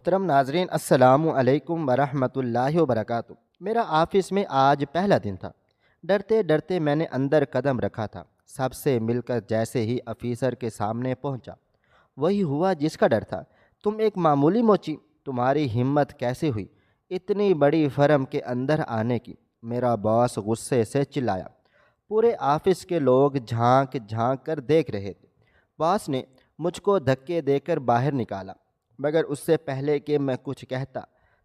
محترم ناظرین، السلام علیکم ورحمۃ اللہ وبرکاتہ۔ میرا آفس میں آج پہلا دن تھا۔ ڈرتے ڈرتے میں نے اندر قدم رکھا تھا۔ سب سے مل کر جیسے ہی آفیسر کے سامنے پہنچا، وہی ہوا جس کا ڈر تھا۔ تم ایک معمولی موچی، تمہاری ہمت کیسے ہوئی اتنی بڑی فرم کے اندر آنے کی؟ میرا باس غصے سے چلایا۔ پورے آفس کے لوگ جھانک جھانک کر دیکھ رہے تھے۔ باس نے مجھ کو دھکے دے کر باہر نکالا، مگر اس سے پہلے کہ میں کچھ کہتا،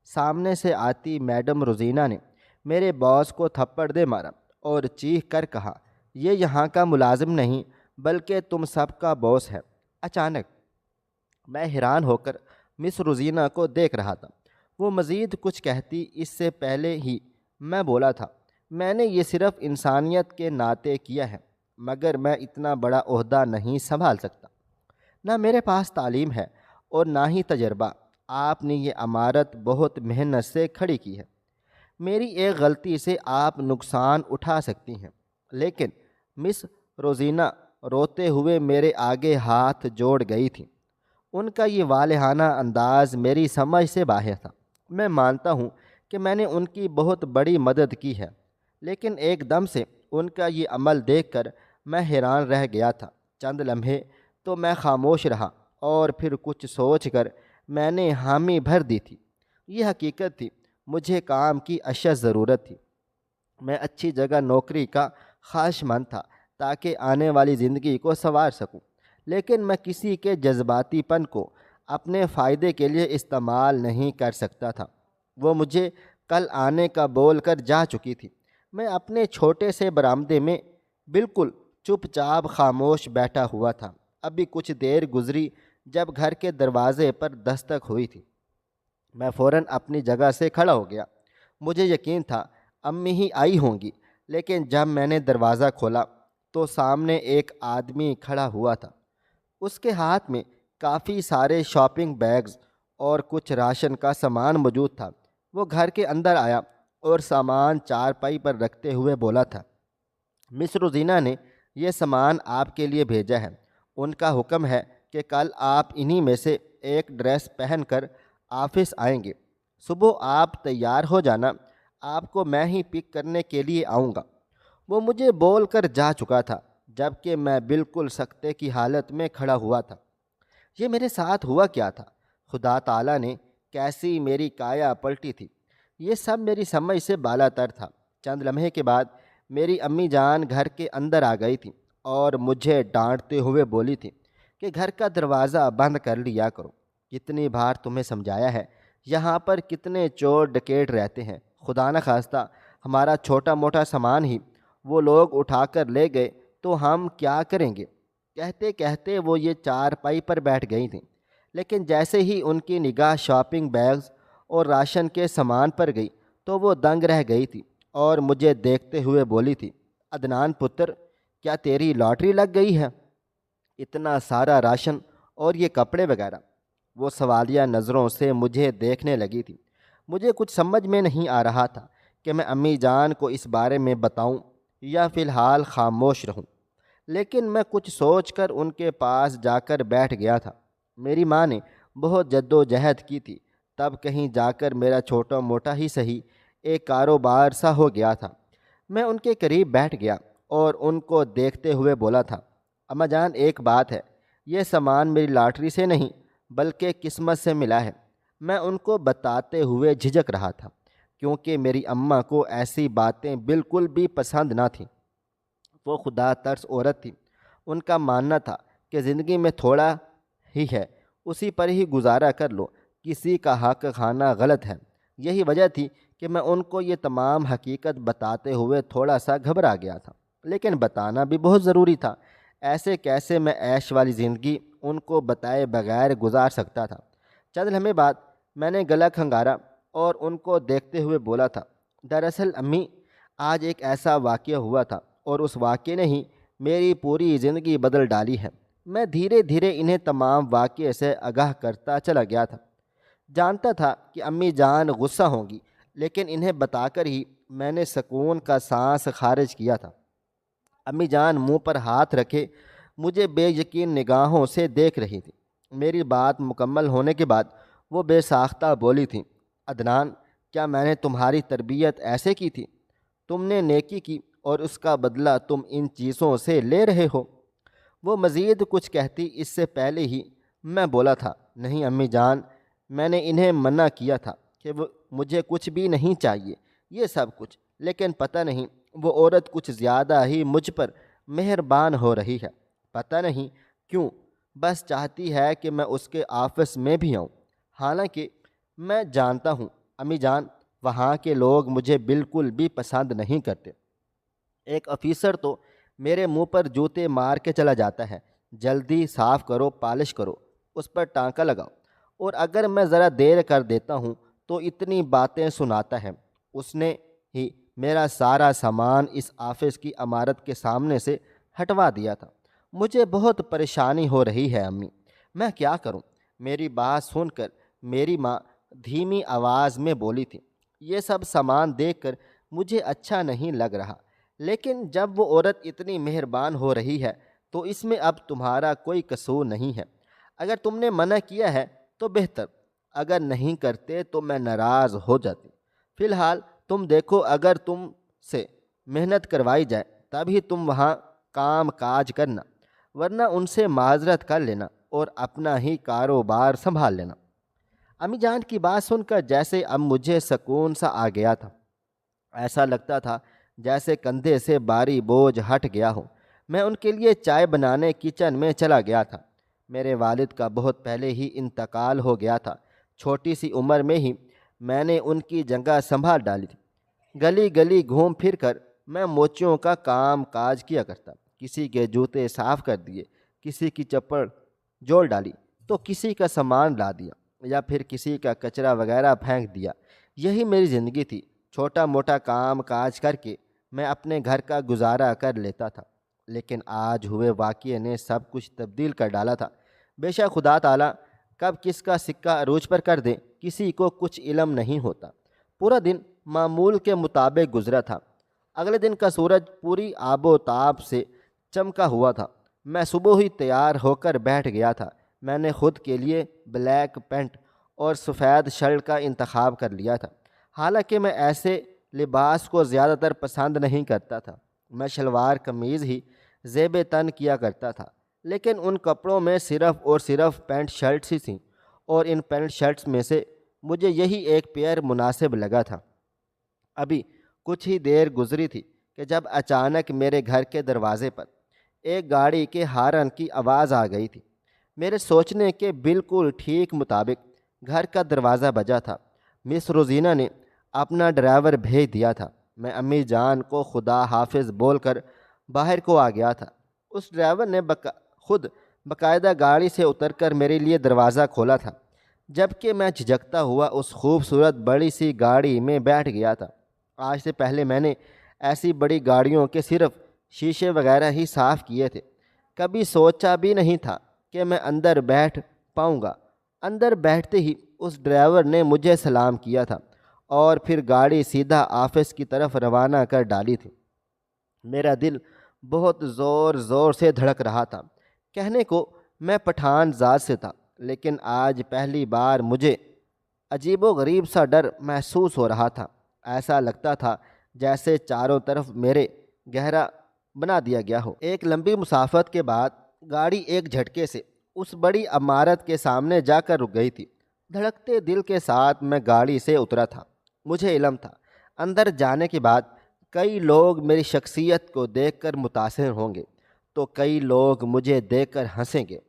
سامنے سے آتی میڈم روزینہ نے میرے باس کو تھپڑ دے مارا اور چیخ کر کہا، یہ یہاں کا ملازم نہیں بلکہ تم سب کا باس ہے۔ اچانک میں حیران ہو کر مس روزینہ کو دیکھ رہا تھا۔ وہ مزید کچھ کہتی اس سے پہلے ہی میں بولا تھا، میں نے یہ صرف انسانیت کے ناطے کیا ہے، مگر میں اتنا بڑا عہدہ نہیں سنبھال سکتا۔ نہ میرے پاس تعلیم ہے اور نہ ہی تجربہ۔ آپ نے یہ عمارت بہت محنت سے کھڑی کی ہے۔ میری ایک غلطی سے آپ نقصان اٹھا سکتی ہیں۔ لیکن مس روزینہ روتے ہوئے میرے آگے ہاتھ جوڑ گئی تھی۔ ان کا یہ والہانہ انداز میری سمجھ سے باہر تھا۔ میں مانتا ہوں کہ میں نے ان کی بہت بڑی مدد کی ہے، لیکن ایک دم سے ان کا یہ عمل دیکھ کر میں حیران رہ گیا تھا۔ چند لمحے تو میں خاموش رہا اور پھر کچھ سوچ کر میں نے حامی بھر دی تھی۔ یہ حقیقت تھی، مجھے کام کی اشد ضرورت تھی۔ میں اچھی جگہ نوکری کا خواہشمند تھا تاکہ آنے والی زندگی کو سنوار سکوں، لیکن میں کسی کے جذباتی پن کو اپنے فائدے کے لیے استعمال نہیں کر سکتا تھا۔ وہ مجھے کل آنے کا بول کر جا چکی تھی۔ میں اپنے چھوٹے سے برآمدے میں بالکل چپ چاپ خاموش بیٹھا ہوا تھا۔ ابھی کچھ دیر گزری جب گھر کے دروازے پر دستک ہوئی تھی۔ میں فوراً اپنی جگہ سے کھڑا ہو گیا۔ مجھے یقین تھا امی ہی آئی ہوں گی، لیکن جب میں نے دروازہ کھولا تو سامنے ایک آدمی کھڑا ہوا تھا۔ اس کے ہاتھ میں کافی سارے شاپنگ بیگز اور کچھ راشن کا سامان موجود تھا۔ وہ گھر کے اندر آیا اور سامان چارپائی پر رکھتے ہوئے بولا تھا، مس روزینہ نے یہ سامان آپ کے لیے بھیجا ہے۔ ان کا حکم ہے کہ کل آپ انہی میں سے ایک ڈریس پہن کر آفس آئیں گے۔ صبح آپ تیار ہو جانا، آپ کو میں ہی پک کرنے کے لیے آؤں گا۔ وہ مجھے بول کر جا چکا تھا، جبکہ میں بالکل سکتے کی حالت میں کھڑا ہوا تھا۔ یہ میرے ساتھ ہوا کیا تھا؟ خدا تعالیٰ نے کیسی میری کایا پلٹی تھی؟ یہ سب میری سمجھ سے بالا تر تھا۔ چند لمحے کے بعد میری امی جان گھر کے اندر آ گئی تھی اور مجھے ڈانٹتے ہوئے بولی تھی کہ گھر کا دروازہ بند کر لیا کرو۔ کتنی بار تمہیں سمجھایا ہے، یہاں پر کتنے چور ڈکیٹ رہتے ہیں، خدا نہ خواستہ ہمارا چھوٹا موٹا سامان ہی وہ لوگ اٹھا کر لے گئے تو ہم کیا کریں گے؟ کہتے کہتے وہ یہ چارپائی پر بیٹھ گئی تھیں، لیکن جیسے ہی ان کی نگاہ شاپنگ بیگز اور راشن کے سامان پر گئی تو وہ دنگ رہ گئی تھی اور مجھے دیکھتے ہوئے بولی تھی، عدنان پتر، کیا تیری لاٹری لگ گئی ہے؟ اتنا سارا راشن اور یہ کپڑے وغیرہ۔ وہ سوالیہ نظروں سے مجھے دیکھنے لگی تھی۔ مجھے کچھ سمجھ میں نہیں آ رہا تھا کہ میں امی جان کو اس بارے میں بتاؤں یا فی الحال خاموش رہوں، لیکن میں کچھ سوچ کر ان کے پاس جا کر بیٹھ گیا تھا۔ میری ماں نے بہت جد و جہد کی تھی، تب کہیں جا کر میرا چھوٹا موٹا ہی صحیح ایک کاروبار سا ہو گیا تھا۔ میں ان کے قریب بیٹھ گیا اور ان کو دیکھتے ہوئے بولا تھا، اماں جان، ایک بات ہے، یہ سامان میری لاٹری سے نہیں بلکہ قسمت سے ملا ہے۔ میں ان کو بتاتے ہوئے جھجک رہا تھا، کیونکہ میری اماں کو ایسی باتیں بالکل بھی پسند نہ تھیں۔ وہ خدا ترس عورت تھی۔ ان کا ماننا تھا کہ زندگی میں تھوڑا ہی ہے، اسی پر ہی گزارا کر لو، کسی کا حق کھانا غلط ہے۔ یہی وجہ تھی کہ میں ان کو یہ تمام حقیقت بتاتے ہوئے تھوڑا سا گھبرا گیا تھا، لیکن بتانا بھی بہت ضروری تھا۔ ایسے کیسے میں عیش والی زندگی ان کو بتائے بغیر گزار سکتا تھا؟ چند لمحے بعد میں نے گلا کھنگارا اور ان کو دیکھتے ہوئے بولا تھا، دراصل امی، آج ایک ایسا واقعہ ہوا تھا اور اس واقعے نے ہی میری پوری زندگی بدل ڈالی ہے۔ میں دھیرے دھیرے انہیں تمام واقعے سے آگاہ کرتا چلا گیا تھا۔ جانتا تھا کہ امی جان غصہ ہوں گی، لیکن انہیں بتا کر ہی میں نے سکون کا سانس خارج کیا تھا۔ امی جان منہ پر ہاتھ رکھے مجھے بے یقین نگاہوں سے دیکھ رہی تھی۔ میری بات مکمل ہونے کے بعد وہ بے ساختہ بولی تھیں، عدنان، کیا میں نے تمہاری تربیت ایسے کی تھی؟ تم نے نیکی کی اور اس کا بدلہ تم ان چیزوں سے لے رہے ہو۔ وہ مزید کچھ کہتی اس سے پہلے ہی میں بولا تھا، نہیں امی جان، میں نے انہیں منع کیا تھا کہ مجھے کچھ بھی نہیں چاہیے یہ سب کچھ، لیکن پتہ نہیں وہ عورت کچھ زیادہ ہی مجھ پر مہربان ہو رہی ہے۔ پتہ نہیں کیوں بس چاہتی ہے کہ میں اس کے آفس میں بھی آؤں، حالانکہ میں جانتا ہوں امی جان وہاں کے لوگ مجھے بالکل بھی پسند نہیں کرتے۔ ایک آفیسر تو میرے منہ پر جوتے مار کے چلا جاتا ہے، جلدی صاف کرو، پالش کرو، اس پر ٹانکا لگاؤ، اور اگر میں ذرا دیر کر دیتا ہوں تو اتنی باتیں سناتا ہے۔ اس نے ہی میرا سارا سامان اس آفس کی عمارت کے سامنے سے ہٹوا دیا تھا۔ مجھے بہت پریشانی ہو رہی ہے امی، میں کیا کروں؟ میری بات سن کر میری ماں دھیمی آواز میں بولی تھی، یہ سب سامان دیکھ کر مجھے اچھا نہیں لگ رہا، لیکن جب وہ عورت اتنی مہربان ہو رہی ہے تو اس میں اب تمہارا کوئی قصور نہیں ہے۔ اگر تم نے منع کیا ہے تو بہتر، اگر نہیں کرتے تو میں ناراض ہو جاتی۔ فی الحال تم دیکھو، اگر تم سے محنت کروائی جائے تبھی تم وہاں کام کاج کرنا، ورنہ ان سے معذرت کر لینا اور اپنا ہی کاروبار سنبھال لینا۔ امی جان کی بات سن کر جیسے اب مجھے سکون سا آ گیا تھا، ایسا لگتا تھا جیسے کندھے سے بھاری بوجھ ہٹ گیا ہو۔ میں ان کے لیے چائے بنانے کچن میں چلا گیا تھا۔ میرے والد کا بہت پہلے ہی انتقال ہو گیا تھا، چھوٹی سی عمر میں ہی میں نے ان کی جگہ سنبھال ڈالی تھی۔ گلی گلی گھوم پھر کر میں موچیوں کا کام کاج کیا کرتا، کسی کے جوتے صاف کر دیے، کسی کی چپڑ جوڑ ڈالی تو کسی کا سامان لا دیا، یا پھر کسی کا کچرا وغیرہ پھینک دیا۔ یہی میری زندگی تھی، چھوٹا موٹا کام کاج کر کے میں اپنے گھر کا گزارا کر لیتا تھا۔ لیکن آج ہوئے واقعے نے سب کچھ تبدیل کر ڈالا تھا۔ بے شک خدا تعالیٰ کب کس کا سکہ عروج پر کر دے کسی کو کچھ علم نہیں ہوتا۔ پورا دن معمول کے مطابق گزرا تھا۔ اگلے دن کا سورج پوری آب و تاب سے چمکا ہوا تھا۔ میں صبح ہی تیار ہو کر بیٹھ گیا تھا۔ میں نے خود کے لیے بلیک پینٹ اور سفید شرٹ کا انتخاب کر لیا تھا، حالانکہ میں ایسے لباس کو زیادہ تر پسند نہیں کرتا تھا۔ میں شلوار قمیض ہی زیب تن کیا کرتا تھا، لیکن ان کپڑوں میں صرف اور صرف پینٹ شرٹس ہی تھیں، اور ان پینٹ شرٹس میں سے مجھے یہی ایک پیئر مناسب لگا تھا۔ ابھی کچھ ہی دیر گزری تھی کہ جب اچانک میرے گھر کے دروازے پر ایک گاڑی کے ہارن کی آواز آ گئی تھی۔ میرے سوچنے کے بالکل ٹھیک مطابق گھر کا دروازہ بجا تھا۔ مس روزینہ نے اپنا ڈرائیور بھیج دیا تھا۔ میں امی جان کو خدا حافظ بول کر باہر کو آ گیا تھا۔ اس ڈرائیور نے خود باقاعدہ گاڑی سے اتر کر میرے لیے دروازہ کھولا تھا، جبکہ میں جھجکتا ہوا اس خوبصورت بڑی سی گاڑی میں بیٹھ گیا تھا۔ آج سے پہلے میں نے ایسی بڑی گاڑیوں کے صرف شیشے وغیرہ ہی صاف کیے تھے، کبھی سوچا بھی نہیں تھا کہ میں اندر بیٹھ پاؤں گا۔ اندر بیٹھتے ہی اس ڈرائیور نے مجھے سلام کیا تھا اور پھر گاڑی سیدھا آفس کی طرف روانہ کر ڈالی تھی۔ میرا دل بہت زور زور سے دھڑک رہا تھا۔ کہنے کو میں پٹھان ذات سے تھا، لیکن آج پہلی بار مجھے عجیب و غریب سا ڈر محسوس ہو رہا تھا۔ ایسا لگتا تھا جیسے چاروں طرف میرے گہرا بنا دیا گیا ہو۔ ایک لمبی مسافت کے بعد گاڑی ایک جھٹکے سے اس بڑی عمارت کے سامنے جا کر رک گئی تھی۔ دھڑکتے دل کے ساتھ میں گاڑی سے اترا تھا۔ مجھے علم تھا اندر جانے کے بعد کئی لوگ میری شخصیت کو دیکھ کر متاثر ہوں گے تو کئی لوگ مجھے دیکھ کر ہنسیں گے،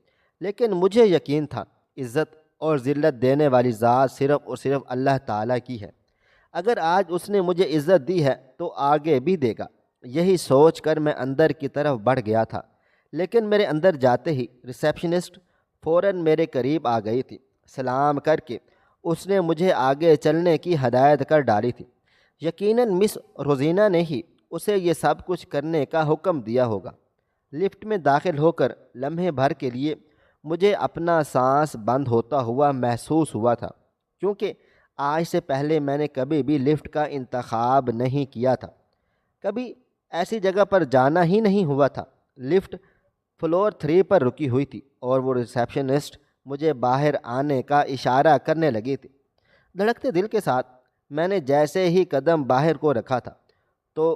لیکن مجھے یقین تھا عزت اور ذلت دینے والی ذات صرف اور صرف اللہ تعالیٰ کی ہے۔ اگر آج اس نے مجھے عزت دی ہے تو آگے بھی دے گا۔ یہی سوچ کر میں اندر کی طرف بڑھ گیا تھا، لیکن میرے اندر جاتے ہی ریسیپشنسٹ فوراً میرے قریب آ گئی تھی۔ سلام کر کے اس نے مجھے آگے چلنے کی ہدایت کر ڈالی تھی۔ یقیناً مس روزینہ نے ہی اسے یہ سب کچھ کرنے کا حکم دیا ہوگا۔ لفٹ میں داخل ہو کر لمحے بھر کے لیے مجھے اپنا سانس بند ہوتا ہوا محسوس ہوا تھا، کیونکہ آج سے پہلے میں نے کبھی بھی لفٹ کا انتخاب نہیں کیا تھا، کبھی ایسی جگہ پر جانا ہی نہیں ہوا تھا۔ لفٹ فلور 3 پر رکی ہوئی تھی اور وہ ریسیپشنسٹ مجھے باہر آنے کا اشارہ کرنے لگی تھی۔ دھڑکتے دل کے ساتھ میں نے جیسے ہی قدم باہر کو رکھا تھا تو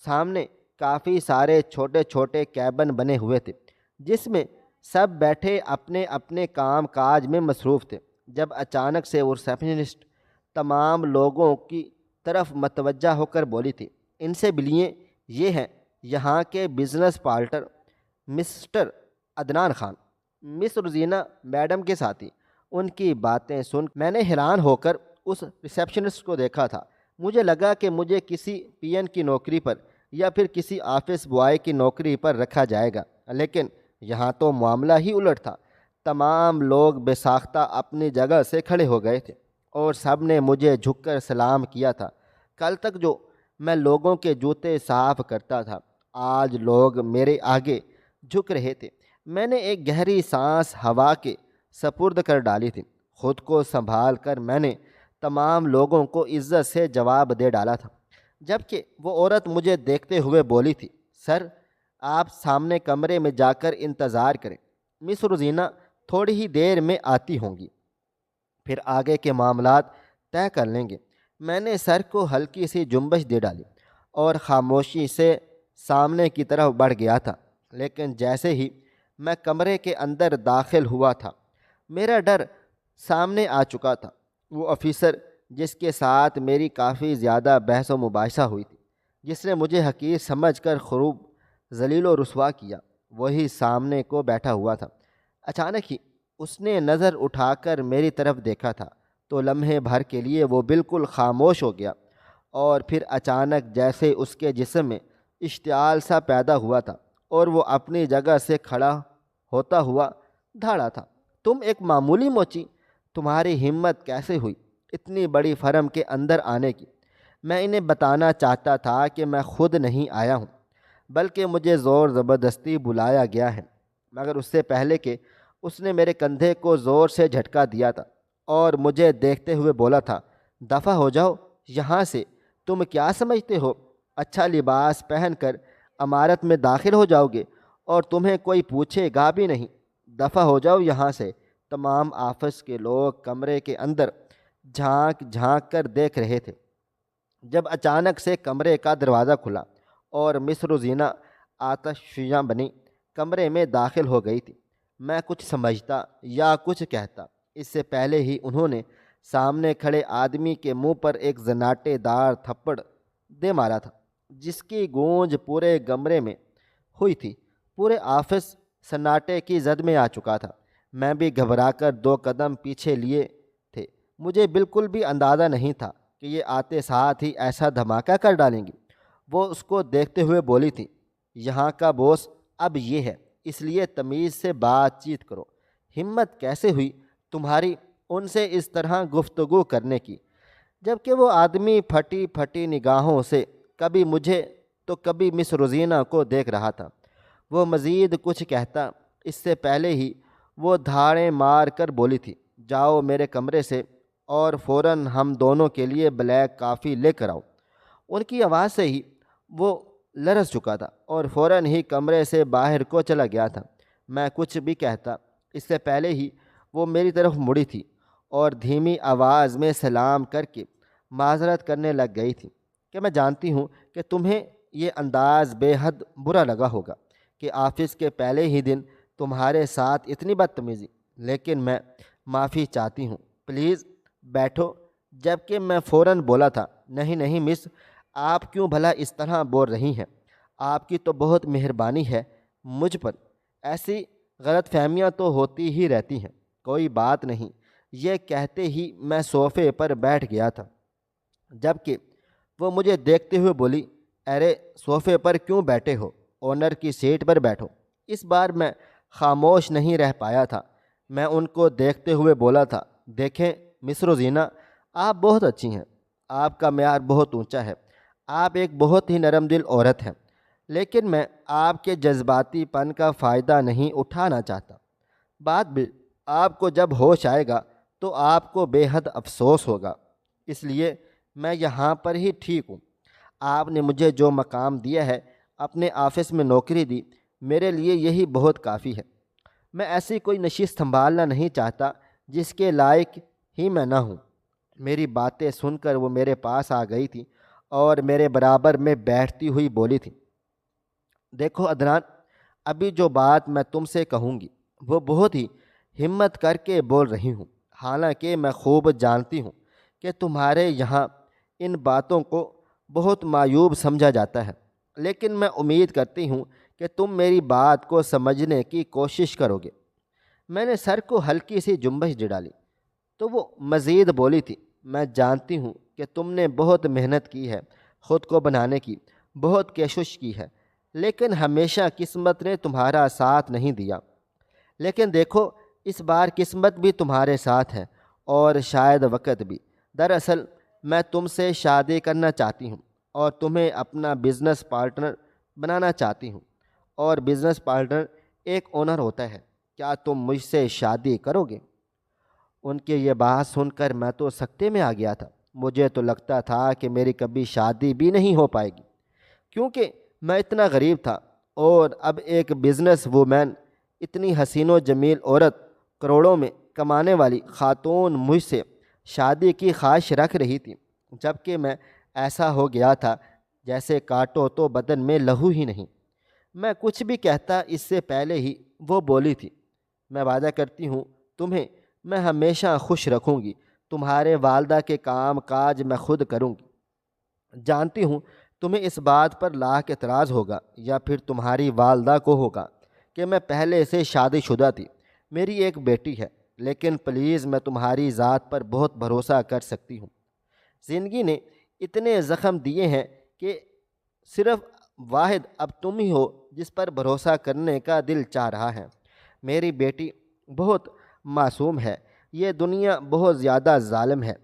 سامنے کافی سارے چھوٹے چھوٹے کیبن بنے ہوئے تھے، جس میں سب بیٹھے اپنے اپنے کام کاج میں مصروف تھے۔ جب اچانک سے وہ ریسیپشنسٹ تمام لوگوں کی طرف متوجہ ہو کر بولی تھی، ان سے ملیے، یہ ہیں یہاں کے business partner mister Adnan Khan, miss Rozina madam کے ساتھی۔ ان کی باتیں سن میں نے حیران ہو کر اس ریسیپشنسٹ کو دیکھا تھا۔ مجھے لگا کہ مجھے کسی پی این کی نوکری پر یا پھر کسی آفس بوائے کی نوکری پر رکھا جائے گا، لیکن یہاں تو معاملہ ہی الٹ تھا۔ تمام لوگ بے ساختہ اپنی جگہ سے کھڑے ہو گئے تھے اور سب نے مجھے جھک کر سلام کیا تھا۔ کل تک جو میں لوگوں کے جوتے صاف کرتا تھا، آج لوگ میرے آگے جھک رہے تھے۔ میں نے ایک گہری سانس ہوا کے سپرد کر ڈالی تھی۔ خود کو سنبھال کر میں نے تمام لوگوں کو عزت سے جواب دے ڈالا تھا، جبکہ وہ عورت مجھے دیکھتے ہوئے بولی تھی، سر آپ سامنے کمرے میں جا کر انتظار کریں، مس روزینہ تھوڑی ہی دیر میں آتی ہوں گی، پھر آگے کے معاملات طے کر لیں گے۔ میں نے سر کو ہلکی سی جنبش دے ڈالی اور خاموشی سے سامنے کی طرف بڑھ گیا تھا، لیکن جیسے ہی میں کمرے کے اندر داخل ہوا تھا، میرا ڈر سامنے آ چکا تھا۔ وہ آفیسر جس کے ساتھ میری کافی زیادہ بحث و مباحثہ ہوئی تھی، جس نے مجھے حقیر سمجھ کر خوب ذلیل و رسوا کیا، وہی سامنے کو بیٹھا ہوا تھا۔ اچانک ہی اس نے نظر اٹھا کر میری طرف دیکھا تھا تو لمحے بھر کے لیے وہ بالکل خاموش ہو گیا، اور پھر اچانک جیسے اس کے جسم میں اشتعال سا پیدا ہوا تھا اور وہ اپنی جگہ سے کھڑا ہوتا ہوا دھاڑا تھا۔ تم ایک معمولی موچی، تمہاری ہمت کیسے ہوئی اتنی بڑی فرم کے اندر آنے کی؟ میں انہیں بتانا چاہتا تھا کہ میں خود نہیں آیا ہوں، بلکہ مجھے زور زبردستی بلایا گیا ہے، مگر اس سے پہلے کہ اس نے میرے کندھے کو زور سے جھٹکا دیا تھا اور مجھے دیکھتے ہوئے بولا تھا، دفع ہو جاؤ یہاں سے، تم کیا سمجھتے ہو اچھا لباس پہن کر عمارت میں داخل ہو جاؤ گے اور تمہیں کوئی پوچھے گا بھی نہیں، دفع ہو جاؤ یہاں سے۔ تمام آفس کے لوگ کمرے کے اندر جھانک جھانک کر دیکھ رہے تھے، جب اچانک سے کمرے کا دروازہ کھلا اور مس روزینہ آتش فشاں بنی کمرے میں داخل ہو گئی تھی۔ میں کچھ سمجھتا یا کچھ کہتا اس سے پہلے ہی انہوں نے سامنے کھڑے آدمی کے منہ پر ایک زناٹے دار تھپڑ دے مارا تھا، جس کی گونج پورے کمرے میں ہوئی تھی۔ پورے آفس سناٹے کی زد میں آ چکا تھا۔ میں بھی گھبرا کر 2 قدم پیچھے لیے تھے۔ مجھے بالکل بھی اندازہ نہیں تھا کہ یہ آتے ساتھ ہی ایسا دھماکہ کر ڈالیں گی۔ وہ اس کو دیکھتے ہوئے بولی تھی، یہاں کا بوس اب یہ ہے، اس لیے تمیز سے بات چیت کرو۔ ہمت کیسے ہوئی تمہاری ان سے اس طرح گفتگو کرنے کی؟ جبکہ وہ آدمی پھٹی پھٹی نگاہوں سے کبھی مجھے تو کبھی مس روزینہ کو دیکھ رہا تھا۔ وہ مزید کچھ کہتا اس سے پہلے ہی وہ دھاڑیں مار کر بولی تھی، جاؤ میرے کمرے سے اور فوراً ہم دونوں کے لیے بلیک کافی لے کر آؤ۔ ان کی آواز سے ہی وہ لرز چکا تھا اور فوراً ہی کمرے سے باہر کو چلا گیا تھا۔ میں کچھ بھی کہتا اس سے پہلے ہی وہ میری طرف مڑی تھی اور دھیمی آواز میں سلام کر کے معذرت کرنے لگ گئی تھی کہ میں جانتی ہوں کہ تمہیں یہ انداز بے حد برا لگا ہوگا کہ آفس کے پہلے ہی دن تمہارے ساتھ اتنی بدتمیزی، لیکن میں معافی چاہتی ہوں، پلیز بیٹھو۔ جبکہ میں فوراً بولا تھا، نہیں نہیں مس، آپ کیوں بھلا اس طرح بول رہی ہیں؟ آپ کی تو بہت مہربانی ہے مجھ پر، ایسی غلط فہمیاں تو ہوتی ہی رہتی ہیں، کوئی بات نہیں۔ یہ کہتے ہی میں صوفے پر بیٹھ گیا تھا، جبکہ وہ مجھے دیکھتے ہوئے بولی، ارے صوفے پر کیوں بیٹھے ہو، اونر کی سیٹ پر بیٹھو۔ اس بار میں خاموش نہیں رہ پایا تھا۔ میں ان کو دیکھتے ہوئے بولا تھا، دیکھیں مس روزینہ، آپ بہت اچھی ہیں، آپ کا معیار بہت اونچا ہے، آپ ایک بہت ہی نرم دل عورت ہیں، لیکن میں آپ کے جذباتی پن کا فائدہ نہیں اٹھانا چاہتا۔ بعد میں آپ کو جب ہوش آئے گا تو آپ کو بے حد افسوس ہوگا، اس لیے میں یہاں پر ہی ٹھیک ہوں۔ آپ نے مجھے جو مقام دیا ہے، اپنے آفس میں نوکری دی، میرے لیے یہی بہت کافی ہے۔ میں ایسی کوئی نشست سنبھالنا نہیں چاہتا جس کے لائق ہی میں نہ ہوں۔ میری باتیں سن کر وہ میرے پاس آ گئی تھی اور میرے برابر میں بیٹھتی ہوئی بولی تھی، دیکھو عدنان، ابھی جو بات میں تم سے کہوں گی وہ بہت ہی ہمت کر کے بول رہی ہوں، حالانکہ میں خوب جانتی ہوں کہ تمہارے یہاں ان باتوں کو بہت معیوب سمجھا جاتا ہے، لیکن میں امید کرتی ہوں کہ تم میری بات کو سمجھنے کی کوشش کرو گے۔ میں نے سر کو ہلکی سی جنبش دے ڈالی تو وہ مزید بولی تھی، میں جانتی ہوں کہ تم نے بہت محنت کی ہے، خود کو بنانے کی بہت کوشش کی ہے، لیکن ہمیشہ قسمت نے تمہارا ساتھ نہیں دیا۔ لیکن دیکھو، اس بار قسمت بھی تمہارے ساتھ ہے اور شاید وقت بھی۔ دراصل میں تم سے شادی کرنا چاہتی ہوں اور تمہیں اپنا بزنس پارٹنر بنانا چاہتی ہوں، اور بزنس پارٹنر ایک اونر ہوتا ہے۔ کیا تم مجھ سے شادی کرو گے؟ ان کی یہ بات سن کر میں تو سکتے میں آ گیا تھا۔ مجھے تو لگتا تھا کہ میری کبھی شادی بھی نہیں ہو پائے گی، کیونکہ میں اتنا غریب تھا، اور اب ایک بزنس وومین، اتنی حسین و جمیل عورت، کروڑوں میں کمانے والی خاتون مجھ سے شادی کی خواہش رکھ رہی تھی، جبکہ میں ایسا ہو گیا تھا جیسے کاٹو تو بدن میں لہو ہی نہیں۔ میں کچھ بھی کہتا اس سے پہلے ہی وہ بولی تھی، میں وعدہ کرتی ہوں تمہیں میں ہمیشہ خوش رکھوں گی، تمہارے والدہ کے کام کاج میں خود کروں گی۔ جانتی ہوں تمہیں اس بات پر لاکھ اعتراض ہوگا، یا پھر تمہاری والدہ کو ہوگا کہ میں پہلے سے شادی شدہ تھی، میری ایک بیٹی ہے، لیکن پلیز میں تمہاری ذات پر بہت بھروسہ کر سکتی ہوں۔ زندگی نے اتنے زخم دیے ہیں کہ صرف واحد اب تم ہی ہو جس پر بھروسہ کرنے کا دل چاہ رہا ہے۔ میری بیٹی بہت معصوم ہے، یہ دنیا بہت زیادہ ظالم ہے۔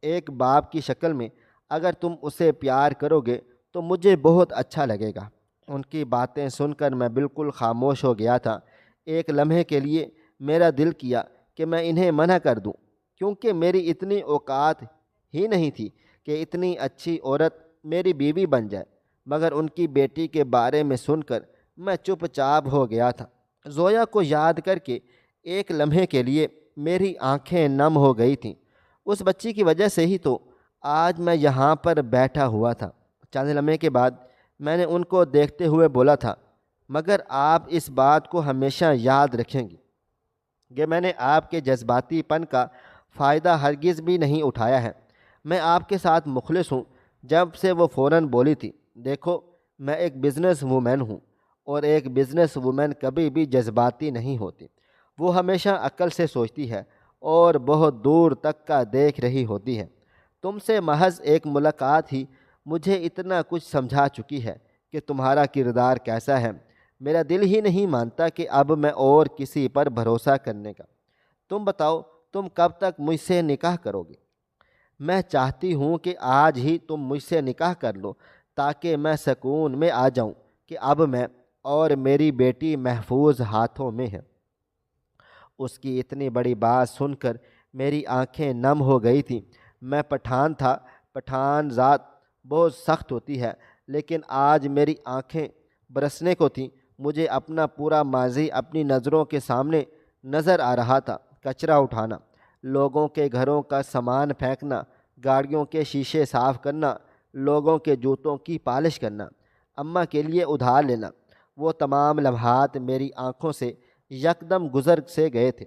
ایک باپ کی شکل میں اگر تم اسے پیار کرو گے تو مجھے بہت اچھا لگے گا۔ ان کی باتیں سن کر میں بالکل خاموش ہو گیا تھا۔ ایک لمحے کے لیے میرا دل کیا کہ میں انہیں منع کر دوں، کیونکہ میری اتنی اوقات ہی نہیں تھی کہ اتنی اچھی عورت میری بیوی بن جائے، مگر ان کی بیٹی کے بارے میں سن کر میں چپ چاپ ہو گیا تھا۔ زویا کو یاد کر کے ایک لمحے کے لیے میری آنکھیں نم ہو گئی تھیں۔ اس بچی کی وجہ سے ہی تو آج میں یہاں پر بیٹھا ہوا تھا۔ چند لمحے کے بعد میں نے ان کو دیکھتے ہوئے بولا تھا، مگر آپ اس بات کو ہمیشہ یاد رکھیں گی کہ میں نے آپ کے جذباتی پن کا فائدہ ہرگز بھی نہیں اٹھایا ہے۔ میں آپ کے ساتھ مخلص ہوں۔ جب سے وہ فوراً بولی تھی، دیکھو میں ایک بزنس وومین ہوں، اور ایک بزنس وومین کبھی بھی جذباتی نہیں ہوتی، وہ ہمیشہ عقل سے سوچتی ہے اور بہت دور تک کا دیکھ رہی ہوتی ہے۔ تم سے محض ایک ملاقات ہی مجھے اتنا کچھ سمجھا چکی ہے کہ تمہارا کردار کیسا ہے۔ میرا دل ہی نہیں مانتا کہ اب میں اور کسی پر بھروسہ کرنے کا۔ تم بتاؤ، تم کب تک مجھ سے نکاح کرو گے؟ میں چاہتی ہوں کہ آج ہی تم مجھ سے نکاح کر لو، تاکہ میں سکون میں آ جاؤں کہ اب میں اور میری بیٹی محفوظ ہاتھوں میں ہیں۔ اس کی اتنی بڑی بات سن کر میری آنکھیں نم ہو گئی تھیں۔ میں پٹھان تھا، پٹھان ذات بہت سخت ہوتی ہے، لیکن آج میری آنکھیں برسنے کو تھیں۔ مجھے اپنا پورا ماضی اپنی نظروں کے سامنے نظر آ رہا تھا۔ کچرا اٹھانا، لوگوں کے گھروں کا سامان پھینکنا، گاڑیوں کے شیشے صاف کرنا، لوگوں کے جوتوں کی پالش کرنا، اماں کے لیے ادھار لینا، وہ تمام لمحات میری آنکھوں سے یکدم گزر سے گئے تھے۔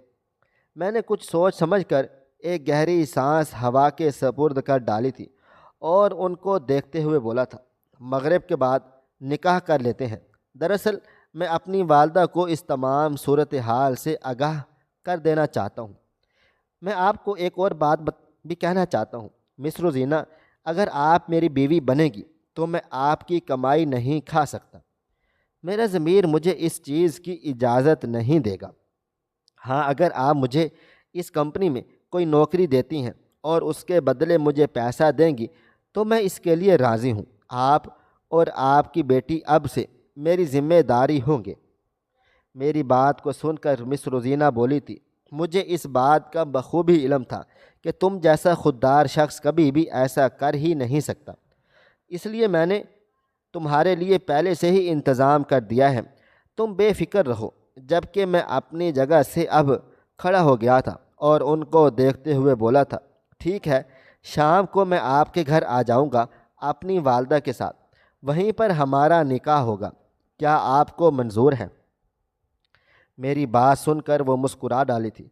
میں نے کچھ سوچ سمجھ کر ایک گہری سانس ہوا کے سپرد کر ڈالی تھی اور ان کو دیکھتے ہوئے بولا تھا، مغرب کے بعد نکاح کر لیتے ہیں۔ دراصل میں اپنی والدہ کو اس تمام صورتحال سے آگاہ کر دینا چاہتا ہوں۔ میں آپ کو ایک اور بات بھی کہنا چاہتا ہوں، مس روزینہ، اگر آپ میری بیوی بنے گی تو میں آپ کی کمائی نہیں کھا سکتا۔ میرا ضمیر مجھے اس چیز کی اجازت نہیں دے گا۔ ہاں، اگر آپ مجھے اس کمپنی میں کوئی نوکری دیتی ہیں اور اس کے بدلے مجھے پیسہ دیں گی تو میں اس کے لیے راضی ہوں۔ آپ اور آپ کی بیٹی اب سے میری ذمہ داری ہوں گے۔ میری بات کو سن کر مس روزینہ بولی تھی، مجھے اس بات کا بخوبی علم تھا کہ تم جیسا خوددار شخص کبھی بھی ایسا کر ہی نہیں سکتا، اس لیے میں نے تمہارے لیے پہلے سے ہی انتظام کر دیا ہے۔ تم بے فکر رہو، جبکہ میں اپنی جگہ سے اب کھڑا ہو گیا تھا اور ان کو دیکھتے ہوئے بولا تھا، ٹھیک ہے، شام کو میں آپ کے گھر آ جاؤں گا اپنی والدہ کے ساتھ، وہیں پر ہمارا نکاح ہوگا، کیا آپ کو منظور ہے؟ میری بات سن کر وہ مسکرا ڈالی تھی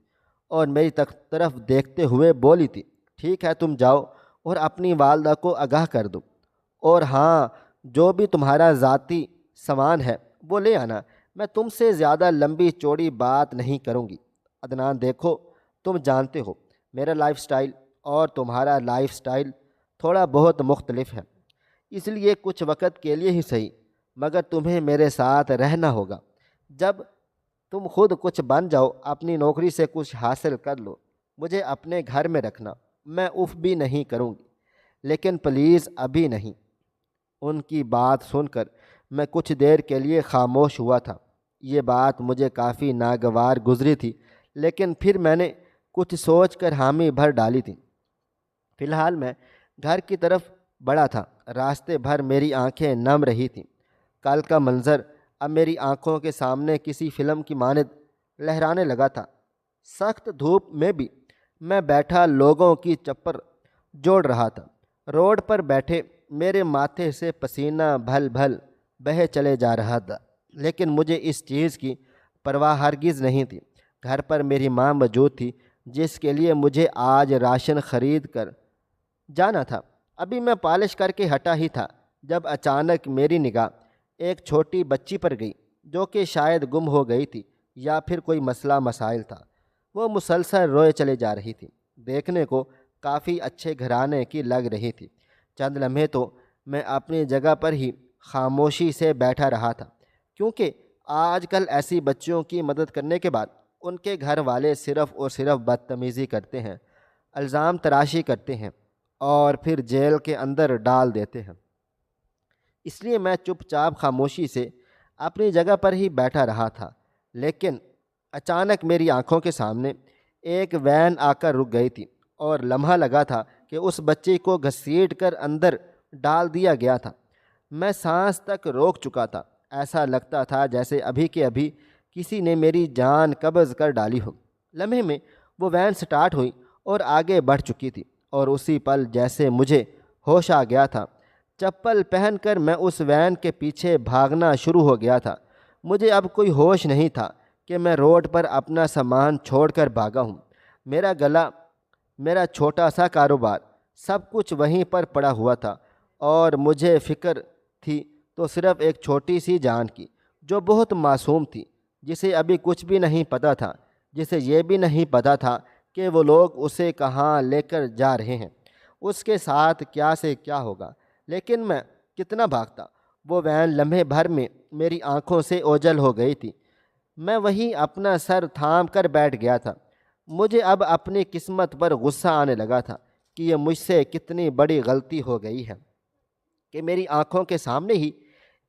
اور میری طرف دیکھتے ہوئے بولی تھی، ٹھیک ہے، تم جاؤ اور اپنی والدہ کو آگاہ کر دو، اور ہاں، جو بھی تمہارا ذاتی سامان ہے وہ لے آنا، میں تم سے زیادہ لمبی چوڑی بات نہیں کروں گی۔ عدنان، دیکھو، تم جانتے ہو میرا لائف سٹائل اور تمہارا لائف سٹائل تھوڑا بہت مختلف ہے، اس لیے کچھ وقت کے لیے ہی صحیح، مگر تمہیں میرے ساتھ رہنا ہوگا۔ جب تم خود کچھ بن جاؤ، اپنی نوکری سے کچھ حاصل کر لو، مجھے اپنے گھر میں رکھنا، میں اف بھی نہیں کروں گی، لیکن پلیز ابھی نہیں۔ ان کی بات سن کر میں کچھ دیر کے لیے خاموش ہوا تھا۔ یہ بات مجھے کافی ناگوار گزری تھی، لیکن پھر میں نے کچھ سوچ کر حامی بھر ڈالی تھی۔ فی الحال میں گھر کی طرف بڑھا تھا، راستے بھر میری آنکھیں نم رہی تھیں۔ کل کا منظر اب میری آنکھوں کے سامنے کسی فلم کی مانند لہرانے لگا تھا۔ سخت دھوپ میں بھی میں بیٹھا لوگوں کی چپر جوڑ رہا تھا۔ روڈ پر بیٹھے میرے ماتھے سے پسینہ بھل بھل بہے چلے جا رہا تھا، لیکن مجھے اس چیز کی پرواہ ہرگز نہیں تھی۔ گھر پر میری ماں موجود تھی، جس کے لیے مجھے آج راشن خرید کر جانا تھا۔ ابھی میں پالش کر کے ہٹا ہی تھا جب اچانک میری نگاہ ایک چھوٹی بچی پر گئی، جو کہ شاید گم ہو گئی تھی یا پھر کوئی مسئلہ مسائل تھا۔ وہ مسلسل روئے چلے جا رہی تھی، دیکھنے کو کافی اچھے گھرانے کی لگ رہی تھی۔ چند لمحے تو میں اپنی جگہ پر ہی خاموشی سے بیٹھا رہا تھا، کیونکہ آج کل ایسی بچیوں کی مدد کرنے کے بعد ان کے گھر والے صرف اور صرف بدتمیزی کرتے ہیں، الزام تراشی کرتے ہیں اور پھر جیل کے اندر ڈال دیتے ہیں۔ اس لیے میں چپ چاپ خاموشی سے اپنی جگہ پر ہی بیٹھا رہا تھا، لیکن اچانک میری آنکھوں کے سامنے ایک وین آ کر رک گئی تھی اور لمحہ لگا تھا کہ اس بچی کو گھسیٹ کر اندر ڈال دیا گیا تھا۔ میں سانس تک روک چکا تھا، ایسا لگتا تھا جیسے ابھی کے ابھی کسی نے میری جان قبض کر ڈالی ہو۔ لمحے میں وہ وین سٹارٹ ہوئی اور آگے بڑھ چکی تھی، اور اسی پل جیسے مجھے ہوش آ گیا تھا، چپل پہن کر میں اس وین کے پیچھے بھاگنا شروع ہو گیا تھا۔ مجھے اب کوئی ہوش نہیں تھا کہ میں روڈ پر اپنا سامان چھوڑ کر بھاگا ہوں۔ میرا گلا، میرا چھوٹا سا کاروبار، سب کچھ وہیں پر پڑا ہوا تھا، اور مجھے فکر تھی تو صرف ایک چھوٹی سی جان کی، جو بہت معصوم تھی، جسے ابھی کچھ بھی نہیں پتہ تھا، جسے یہ بھی نہیں پتہ تھا کہ وہ لوگ اسے کہاں لے کر جا رہے ہیں، اس کے ساتھ کیا سے کیا ہوگا۔ لیکن میں کتنا بھاگتا، وہ وین لمحے بھر میں میری آنکھوں سے اوجھل ہو گئی تھی۔ میں وہیں اپنا سر تھام کر بیٹھ گیا تھا۔ مجھے اب اپنی قسمت پر غصہ آنے لگا تھا کہ یہ مجھ سے کتنی بڑی غلطی ہو گئی ہے کہ میری آنکھوں کے سامنے ہی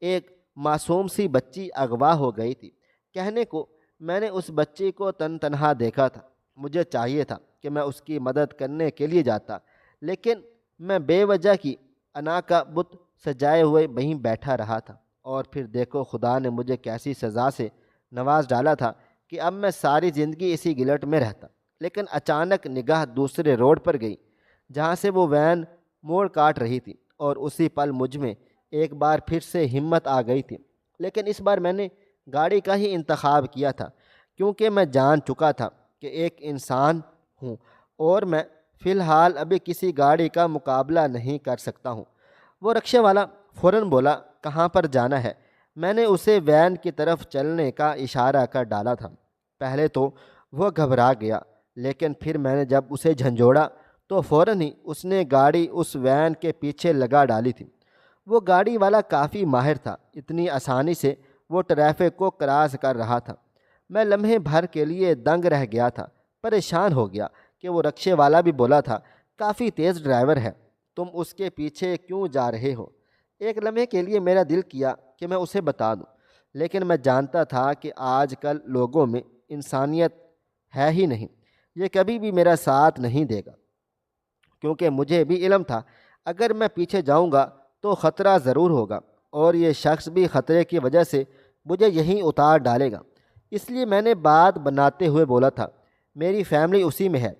ایک معصوم سی بچی اغوا ہو گئی تھی۔ کہنے کو میں نے اس بچی کو تنہا دیکھا تھا، مجھے چاہیے تھا کہ میں اس کی مدد کرنے کے لیے جاتا، لیکن میں بے وجہ کی انا کا بت سجائے ہوئے وہیں بیٹھا رہا تھا۔ اور پھر دیکھو، خدا نے مجھے کیسی سزا سے نواز ڈالا تھا کہ اب میں ساری زندگی اسی گلٹ میں رہتا۔ لیکن اچانک نگاہ دوسرے روڈ پر گئی، جہاں سے وہ وین موڑ کاٹ رہی تھی، اور اسی پل مجھ میں ایک بار پھر سے ہمت آ گئی تھی۔ لیکن اس بار میں نے گاڑی کا ہی انتخاب کیا تھا، کیونکہ میں جان چکا تھا کہ ایک انسان ہوں اور میں فی الحال ابھی کسی گاڑی کا مقابلہ نہیں کر سکتا ہوں۔ وہ رکشے والا فوراً بولا، کہاں پر جانا ہے؟ میں نے اسے وین کی طرف چلنے کا اشارہ کر ڈالا تھا۔ پہلے تو وہ گھبرا گیا، لیکن پھر میں نے جب اسے جھنجھوڑا تو فوراً ہی اس نے گاڑی اس وین کے پیچھے لگا ڈالی تھی۔ وہ گاڑی والا کافی ماہر تھا، اتنی آسانی سے وہ ٹریفک کو کراس کر رہا تھا۔ میں لمحے بھر کے لیے دنگ رہ گیا تھا، پریشان ہو گیا کہ وہ رکشے والا بھی بولا تھا، کافی تیز ڈرائیور ہے، تم اس کے پیچھے کیوں جا رہے ہو؟ ایک لمحے کے لیے میرا دل کیا کہ میں اسے بتا دوں، لیکن میں جانتا تھا کہ آج کل لوگوں میں انسانیت ہے ہی نہیں، یہ کبھی بھی میرا ساتھ نہیں دے گا، کیونکہ مجھے بھی علم تھا اگر میں پیچھے جاؤں گا تو خطرہ ضرور ہوگا، اور یہ شخص بھی خطرے کی وجہ سے مجھے یہیں اتار ڈالے گا۔ اس لیے میں نے بات بناتے ہوئے بولا تھا، میری فیملی اسی میں ہے،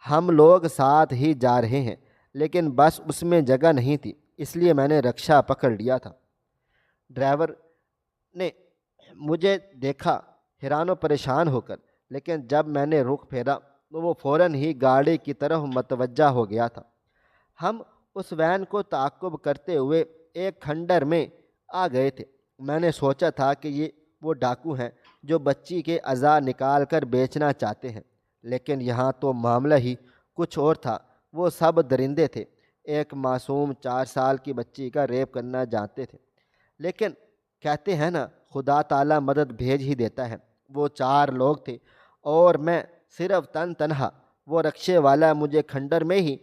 ہم لوگ ساتھ ہی جا رہے ہیں، لیکن بس اس میں جگہ نہیں تھی، اس لیے میں نے رکشہ پکڑ لیا تھا۔ ڈرائیور نے مجھے دیکھا حیران و پریشان ہو کر، لیکن جب میں نے رخ پھیرا تو وہ فوراً ہی گاڑی کی طرف متوجہ ہو گیا تھا۔ ہم اس وین کو تعاقب کرتے ہوئے ایک کھنڈر میں آ گئے تھے۔ میں نے سوچا تھا کہ یہ وہ ڈاکو ہیں جو بچی کے اعضاء نکال کر بیچنا چاہتے ہیں، لیکن یہاں تو معاملہ ہی کچھ اور تھا۔ وہ سب درندے تھے، ایک معصوم 4 سال کی بچی کا ریپ کرنا جانتے تھے، لیکن کہتے ہیں نا خدا تعالیٰ مدد بھیج ہی دیتا ہے۔ وہ 4 لوگ تھے اور میں صرف تنہا۔ وہ رکشے والا مجھے کھنڈر میں ہی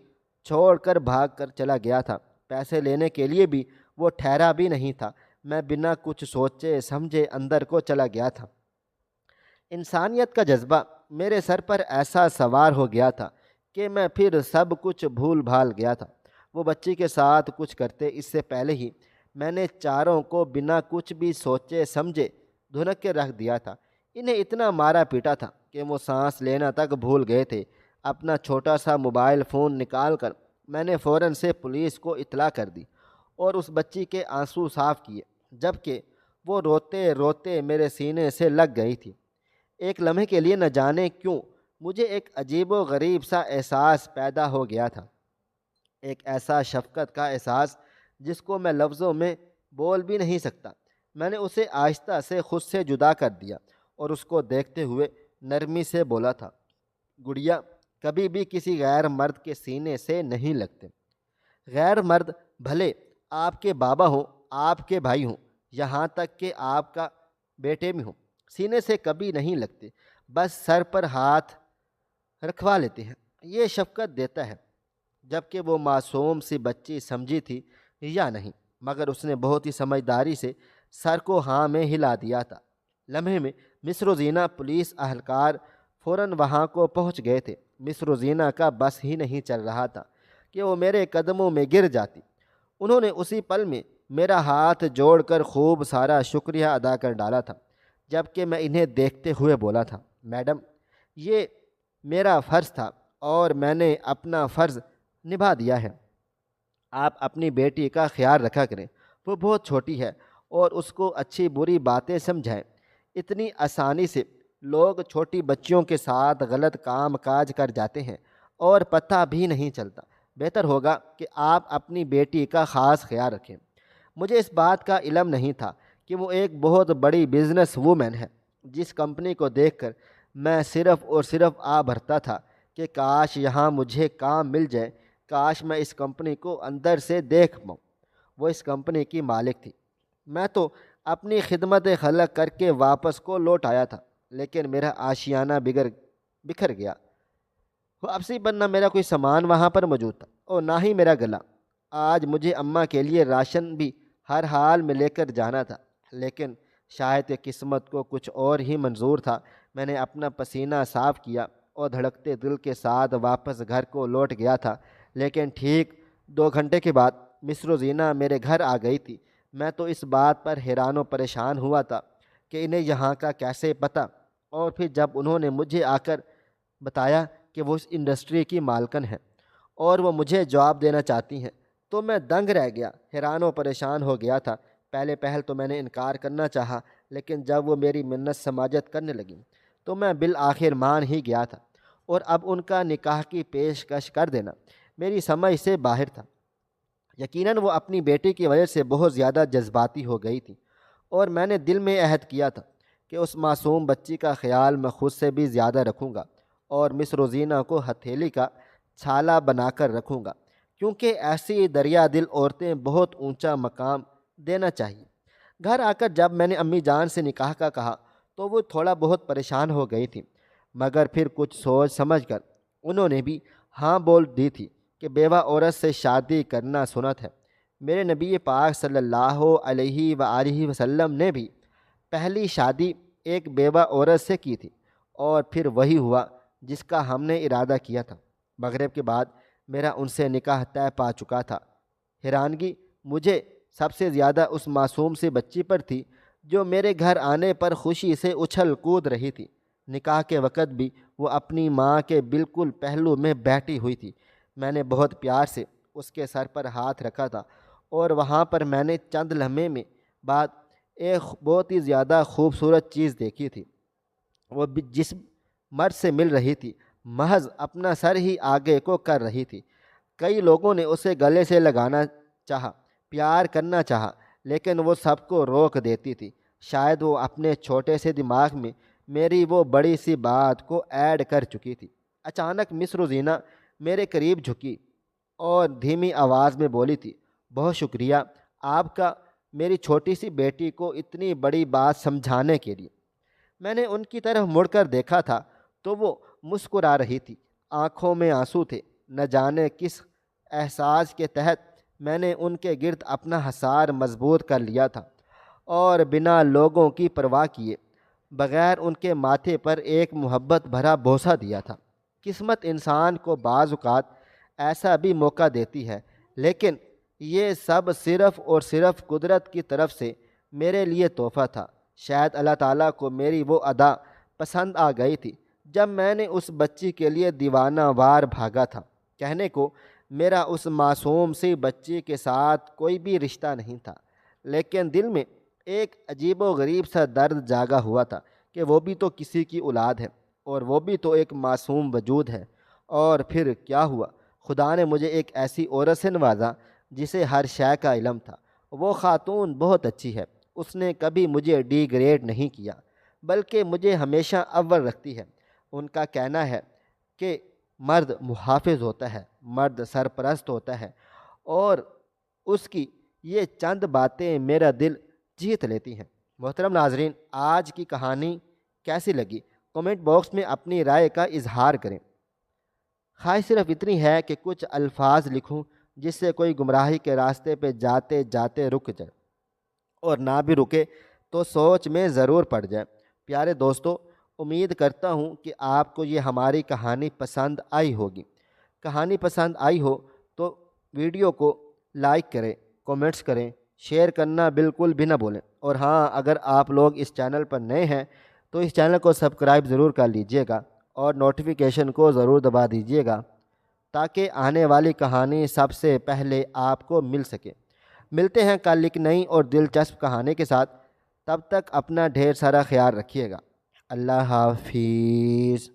چھوڑ کر بھاگ کر چلا گیا تھا۔ پیسے لینے کے لیے بھی وہ ٹھہرا بھی نہیں تھا۔ میں بنا کچھ سوچے سمجھے اندر کو چلا گیا تھا۔ انسانیت کا جذبہ میرے سر پر ایسا سوار ہو گیا تھا کہ میں پھر سب کچھ بھول بھال گیا تھا۔ وہ بچی کے ساتھ کچھ کرتے اس سے پہلے ہی میں نے چاروں کو بنا کچھ بھی سوچے سمجھے دھنک کے رکھ دیا تھا۔ انہیں اتنا مارا پیٹا تھا کہ وہ سانس لینا تک بھول گئے تھے۔ اپنا چھوٹا سا موبائل فون نکال کر میں نے فوراً سے پولیس کو اطلاع کر دی اور اس بچی کے آنسو صاف کیے، جبکہ وہ روتے روتے میرے سینے سے لگ گئی تھی۔ ایک لمحے کے لیے نہ جانے کیوں مجھے ایک عجیب و غریب سا احساس پیدا ہو گیا تھا، ایک ایسا شفقت کا احساس جس کو میں لفظوں میں بول بھی نہیں سکتا۔ میں نے اسے آہستہ سے خود سے جدا کر دیا اور اس کو دیکھتے ہوئے نرمی سے بولا تھا، گڑیا کبھی بھی کسی غیر مرد کے سینے سے نہیں لگتے۔ غیر مرد بھلے آپ کے بابا ہوں، آپ کے بھائی ہوں، یہاں تک کہ آپ کا بیٹے بھی ہوں، سینے سے کبھی نہیں لگتے، بس سر پر ہاتھ رکھوا لیتے ہیں۔ یہ شفقت دیتا ہے۔ جبکہ وہ معصوم سی بچی سمجھی تھی یا نہیں، مگر اس نے بہت ہی سمجھداری سے سر کو ہاں میں ہلا دیا تھا۔ لمحے میں مصر و زینہ پولیس اہلکار فوراً وہاں کو پہنچ گئے تھے۔ مصر و زینہ کا بس ہی نہیں چل رہا تھا کہ وہ میرے قدموں میں گر جاتی۔ انہوں نے اسی پل میں میرا ہاتھ جوڑ کر خوب سارا شکریہ ادا کر ڈالا تھا، جبکہ میں انہیں دیکھتے ہوئے بولا تھا، میڈم یہ میرا فرض تھا اور میں نے اپنا فرض نبھا دیا ہے۔ آپ اپنی بیٹی کا خیال رکھا کریں، وہ بہت چھوٹی ہے اور اس کو اچھی بری باتیں سمجھائیں۔ اتنی آسانی سے لوگ چھوٹی بچیوں کے ساتھ غلط کام کاج کر جاتے ہیں اور پتہ بھی نہیں چلتا۔ بہتر ہوگا کہ آپ اپنی بیٹی کا خاص خیال رکھیں۔ مجھے اس بات کا علم نہیں تھا کہ وہ ایک بہت بڑی بزنس وومن ہے، جس کمپنی کو دیکھ کر میں صرف اور صرف آ بھرتا تھا کہ کاش یہاں مجھے کام مل جائے، کاش میں اس کمپنی کو اندر سے دیکھ پاؤں۔ وہ اس کمپنی کی مالک تھی۔ میں تو اپنی خدمت خلق کر کے واپس کو لوٹ آیا تھا، لیکن میرا آشیانہ بکھر گیا۔ واپسی پر نہ میرا کوئی سامان وہاں پر موجود تھا اور نہ ہی میرا گلا۔ آج مجھے اماں کے لیے راشن بھی ہر حال میں لے کر جانا تھا، لیکن شاید کہ قسمت کو کچھ اور ہی منظور تھا۔ میں نے اپنا پسینہ صاف کیا اور دھڑکتے دل کے ساتھ واپس گھر کو لوٹ گیا تھا، لیکن ٹھیک 2 گھنٹے کے بعد مصر و زینہ میرے گھر آ گئی تھی۔ میں تو اس بات پر حیران و پریشان ہوا تھا کہ انہیں یہاں کا کیسے پتہ، اور پھر جب انہوں نے مجھے آ کر بتایا کہ وہ اس انڈسٹری کی مالکن ہیں اور وہ مجھے جواب دینا چاہتی ہیں، تو میں دنگ رہ گیا، حیران و پریشان ہو گیا تھا۔ پہل تو میں نے انکار کرنا چاہا، لیکن جب وہ میری منت سماجت کرنے لگیں تو میں بالآخر مان ہی گیا تھا، اور اب ان کا نکاح کی پیشکش کر دینا میری سمجھ سے باہر تھا۔ یقیناً وہ اپنی بیٹی کی وجہ سے بہت زیادہ جذباتی ہو گئی تھی، اور میں نے دل میں عہد کیا تھا کہ اس معصوم بچی کا خیال میں خود سے بھی زیادہ رکھوں گا اور مصر و زینہ کو ہتھیلی کا چھالا بنا کر رکھوں گا، کیونکہ ایسی دریا دل عورتیں بہت اونچا مقام دینا چاہیے۔ گھر آ کر جب میں نے امی جان سے نکاح کا کہا تو وہ تھوڑا بہت پریشان ہو گئی تھی، مگر پھر کچھ سوچ سمجھ کر انہوں نے بھی ہاں بول دی تھی کہ بیوہ عورت سے شادی کرنا سنت ہے۔ میرے نبی پاک صلی اللہ علیہ وآلہ وسلم نے بھی پہلی شادی ایک بیوہ عورت سے کی تھی، اور پھر وہی ہوا جس کا ہم نے ارادہ کیا تھا۔ مغرب کے بعد میرا ان سے نکاح طے پا چکا تھا۔ حیرانگی مجھے سب سے زیادہ اس معصوم سی بچی پر تھی جو میرے گھر آنے پر خوشی سے اچھل کود رہی تھی۔ نکاح کے وقت بھی وہ اپنی ماں کے بالکل پہلو میں بیٹھی ہوئی تھی۔ میں نے بہت پیار سے اس کے سر پر ہاتھ رکھا تھا اور وہاں پر میں نے چند لمحے میں بعد ایک بہت ہی زیادہ خوبصورت چیز دیکھی تھی۔ وہ جس مرد سے مل رہی تھی محض اپنا سر ہی آگے کو کر رہی تھی۔ کئی لوگوں نے اسے گلے سے لگانا چاہا، پیار کرنا چاہا، لیکن وہ سب کو روک دیتی تھی۔ شاید وہ اپنے چھوٹے سے دماغ میں میری وہ بڑی سی بات کو ایڈ کر چکی تھی۔ اچانک مس روزینہ میرے قریب جھکی اور دھیمی آواز میں بولی تھی، بہت شکریہ آپ کا میری چھوٹی سی بیٹی کو اتنی بڑی بات سمجھانے کے لیے۔ میں نے ان کی طرف مڑ کر دیکھا تھا تو وہ مسکرا رہی تھی، آنکھوں میں آنسو تھے۔ نہ جانے کس احساس کے تحت میں نے ان کے گرد اپنا حصار مضبوط کر لیا تھا اور بنا لوگوں کی پرواہ کیے بغیر ان کے ماتھے پر ایک محبت بھرا بوسہ دیا تھا۔ قسمت انسان کو بعض اوقات ایسا بھی موقع دیتی ہے، لیکن یہ سب صرف اور صرف قدرت کی طرف سے میرے لیے تحفہ تھا۔ شاید اللہ تعالیٰ کو میری وہ ادا پسند آ گئی تھی جب میں نے اس بچی کے لیے دیوانہ وار بھاگا تھا۔ کہنے کو میرا اس معصوم سی بچی کے ساتھ کوئی بھی رشتہ نہیں تھا، لیکن دل میں ایک عجیب و غریب سا درد جاگا ہوا تھا کہ وہ بھی تو کسی کی اولاد ہے اور وہ بھی تو ایک معصوم وجود ہے۔ اور پھر کیا ہوا، خدا نے مجھے ایک ایسی عورت سے نوازا جسے ہر شے کا علم تھا۔ وہ خاتون بہت اچھی ہے، اس نے کبھی مجھے ڈی گریڈ نہیں کیا بلکہ مجھے ہمیشہ اول رکھتی ہے۔ ان کا کہنا ہے کہ مرد محافظ ہوتا ہے، مرد سرپرست ہوتا ہے، اور اس کی یہ چند باتیں میرا دل جیت لیتی ہیں۔ محترم ناظرین، آج کی کہانی کیسی لگی کمنٹ باکس میں اپنی رائے کا اظہار کریں۔ خواہش صرف اتنی ہے کہ کچھ الفاظ لکھوں جس سے کوئی گمراہی کے راستے پہ جاتے جاتے رک جائے، اور نہ بھی رکے تو سوچ میں ضرور پڑ جائے۔ پیارے دوستو، امید کرتا ہوں کہ آپ کو یہ ہماری کہانی پسند آئی ہوگی۔ کہانی پسند آئی ہو تو ویڈیو کو لائک کریں، کومنٹس کریں، شیئر کرنا بالکل بھی نہ بولیں، اور ہاں، اگر آپ لوگ اس چینل پر نئے ہیں تو اس چینل کو سبسکرائب ضرور کر لیجئے گا اور نوٹیفیکیشن کو ضرور دبا دیجئے گا تاکہ آنے والی کہانی سب سے پہلے آپ کو مل سکے۔ ملتے ہیں کل ایک نئی اور دلچسپ کہانی کے ساتھ، تب تک اپنا ڈھیر سارا خیال رکھیے گا۔ اللہ حافظ۔